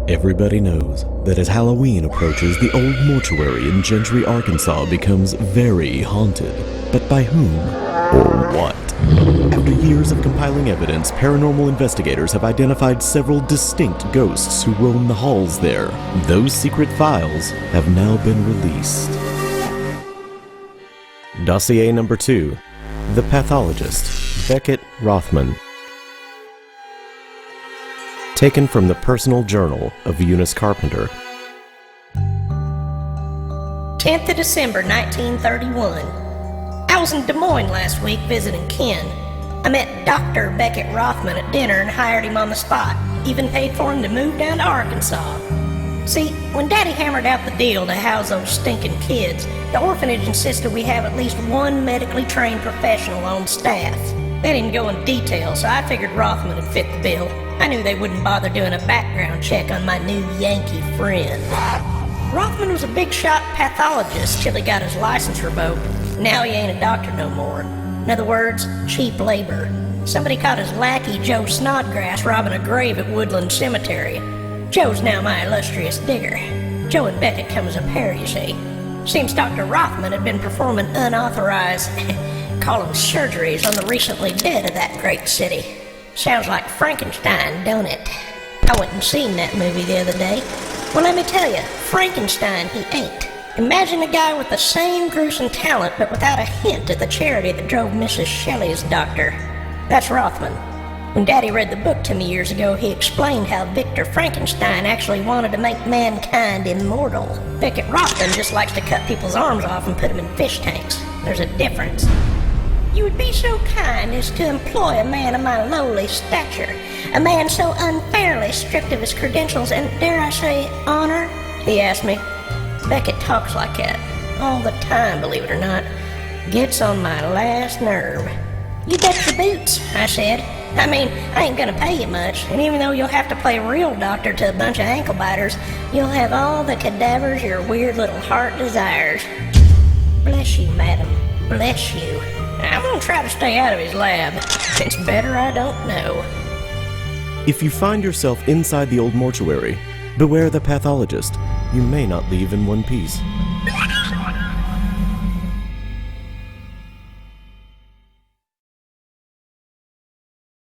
Everybody knows that as Halloween approaches, the old mortuary in Gentry, Arkansas becomes very haunted. But by whom or what? After years of compiling evidence, paranormal investigators have identified several distinct ghosts who roam the halls there. Those secret files have now been released. Dossier number 2. The Pathologist, Beckett Wrothman. Taken from the personal journal of Eunice Carpenter. 10th of December, 1931. I was in Des Moines last week visiting Ken. I met Dr. Beckett Wrothman at dinner and hired him on the spot. Even paid for him to move down to Arkansas. See, when Daddy hammered out the deal to house those stinking kids, the orphanage insisted we have at least one medically trained professional on staff. They didn't go in detail, so I figured Wrothman would fit the bill. I knew they wouldn't bother doing a background check on my new Yankee friend. Wrothman was a big-shot pathologist till he got his license revoked. Now he ain't a doctor no more. In other words, cheap labor. Somebody caught his lackey Joe Snodgrass robbing a grave at Woodland Cemetery. Joe's now my illustrious digger. Joe and Beckett come as a pair, you see. Seems Dr. Wrothman had been performing unauthorized, call them surgeries, on the recently dead of that great city. Sounds like Frankenstein, don't it? I went and seen that movie the other day. Well, let me tell you, Frankenstein he ain't. Imagine a guy with the same gruesome talent, but without a hint at the charity that drove Mrs. Shelley's doctor. That's Wrothman. When Daddy read the book to me years ago, he explained how Victor Frankenstein actually wanted to make mankind immortal. Beckett Wrothman just likes to cut people's arms off and put them in fish tanks. There's a difference. You would be so kind as to employ a man of my lowly stature, a man so unfairly stripped of his credentials and, dare I say, honor? He asked me. Beckett talks like that all the time, believe it or not. Gets on my last nerve. You bet your boots, I said. I mean, I ain't gonna pay you much, and even though you'll have to play real doctor to a bunch of ankle biters, you'll have all the cadavers your weird little heart desires. Bless you, madam. Bless you. I'm gonna try to stay out of his lab. It's better I don't know. If you find yourself inside the old mortuary, beware the pathologist. You may not leave in one piece.